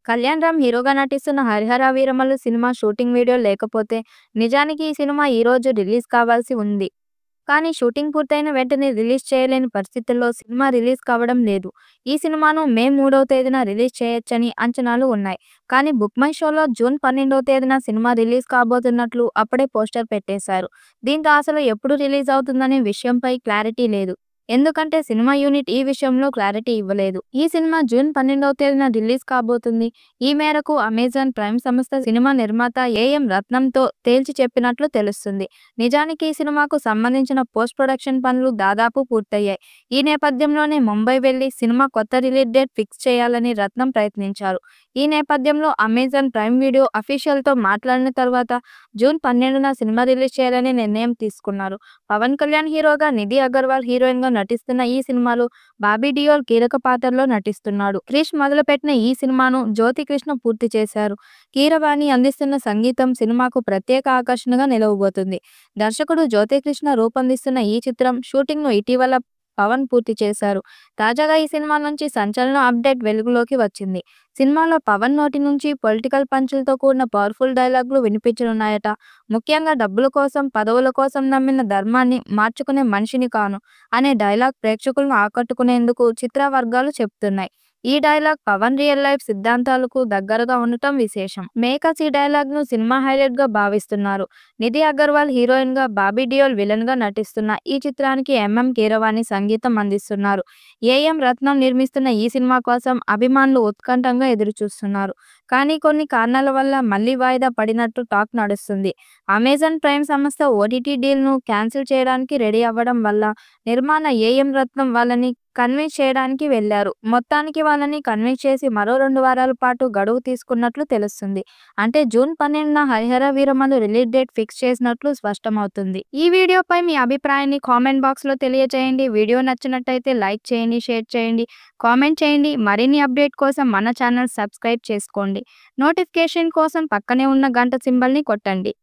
కళ్యాణ్ రామ్ హీరోగా నటిస్తున్న 'Harihara Veeramallu' cinema shooting video లేకపోతే నిజానికి ఈ సినిమా ఈ రోజు రిలీజ్ కావాల్సి ఉంది. కానీ షూటింగ్ పూర్తయిన వెంటనే రిలీజ్ చేయలేని పరిస్థితుల్లో సినిమా రిలీజ్ కావడం లేదు. ఈ సినిమాను మే 3వ తేదీన రిలీజ్ చేయొచ్చని అంచనాలు ఉన్నాయి. కానీ బుక్ మై షోలో జూన్ 12వ తేదీన సినిమా రిలీజ్ కాబోతున్నట్లు అప్పుడే పోస్టర్ పెట్టేశారు. దీంతో అసలు ఎప్పుడు రిలీజ్ అవుతుందనే విషయంపై క్లారిటీ లేదు. ఎందుకంటే సినిమా యూనిట్ ఈ విషయంలో క్లారిటీ ఇవ్వలేదు. ఈ సినిమా జూన్ 12వ తేదీన రిలీజ్ కాబోతుంది. ఈ మేరకు అమెజాన్ ప్రైమ్ సంస్థ సినిమా నిర్మాత ఏఎం రత్నంతో తేల్చి చెప్పినట్లు తెలుస్తుంది. నిజానికి ఈ సినిమాకు సంబంధించిన పోస్ట్ ప్రొడక్షన్ పనులు దాదాపు పూర్తయ్యాయి. ఈ నేపథ్యంలోనే ముంబై వెళ్లి సినిమా కొత్త రిలీజ్ డేట్ ఫిక్స్ చేయాలని రత్నం ప్రయత్నించారు. ఈ నేపథ్యంలో అమెజాన్ ప్రైమ్ వీడియో అఫీషియల్తో మాట్లాడిన తర్వాత జూన్ 12న సినిమా రిలీజ్ చేయాలని నిర్ణయం తీసుకున్నారు. పవన్ కళ్యాణ్ హీరోగా, నిధి అగర్వాల్ హీరోయిన్గా నటిస్తున్న ఈ సినిమాలో బాబీ డియోల్ కీలక పాత్రలో నటిస్తున్నాడు. క్రిష్ మొదలుపెట్టిన ఈ సినిమాను జ్యోతి కృష్ణ పూర్తి చేశారు. కీరవాణి అందిస్తున్న సంగీతం సినిమాకు ప్రత్యేక ఆకర్షణగా నిలవబోతుంది. దర్శకుడు జ్యోతి కృష్ణ రూపొందిస్తున్న ఈ చిత్రం షూటింగ్ను ఇటీవల పవన్ పూర్తి చేశారు. తాజాగా ఈ సినిమా నుంచి సంచలన అప్డేట్ వెలుగులోకి వచ్చింది. సినిమాలో పవన్ నోటి నుంచి పొలిటికల్ పంచులతో కూడిన పవర్ఫుల్ డైలాగులు వినిపించనున్నాయట. ముఖ్యంగా డబ్బుల కోసం, పదవుల కోసం నమ్మిన ధర్మాన్ని మార్చుకునే మనిషిని కాను అనే డైలాగ్ ప్రేక్షకులను ఆకట్టుకునేందుకు చిత్ర వర్గాలు చెబుతున్నాయి. ఈ డైలాగ్ పవన్ రియల్ లైఫ్ సిద్ధాంతాలకు దగ్గరగా ఉండటం విశేషం. మేకర్స్ ఈ డైలాగ్ ను సినిమా హైలైట్ గా భావిస్తున్నారు. నిధి అగర్వాల్ హీరోయిన్ గా, బాబీ డియోల్ విలన్ గా నటిస్తున్న ఈ చిత్రానికి ఎంఎం కీరవాణి సంగీతం అందిస్తున్నారు. ఏఎం రత్నం నిర్మిస్తున్న ఈ సినిమా కోసం అభిమానులు ఉత్కంఠంగా ఎదురుచూస్తున్నారు. కానీ కొన్ని కారణాల వల్ల మళ్లీ వాయిదా పడినట్టు టాక్ నడుస్తుంది. అమెజాన్ ప్రైమ్ సంస్థ ఓటీటీ డీల్ ను క్యాన్సిల్ చేయడానికి రెడీ అవ్వడం వల్ల నిర్మాణ ఏఎం రత్నం వాళ్ళని కన్విన్స్ చేయడానికి వెళ్లారు. మొత్తానికి వాళ్ళని కన్విన్స్ చేసి మరో 2 వారాల పాటు గడువు తీసుకున్నట్లు తెలుస్తుంది. అంటే జూన్ 12న Harihara Veeramallu release date fix చేసినట్లు స్పష్టమవుతుంది. ఈ వీడియోపై మీ అభిప్రాయాన్ని కామెంట్ బాక్స్ లో తెలియజేయండి. వీడియో నచ్చినట్టయితే లైక్ చేయండి, షేర్ చేయండి, కామెంట్ చేయండి. మరిన్ని అప్డేట్ కోసం మన ఛానల్ సబ్స్క్రైబ్ చేసుకోండి. నోటిఫికేషన్ కోసం పక్కనే ఉన్న గంట సింబల్ ని కొట్టండి.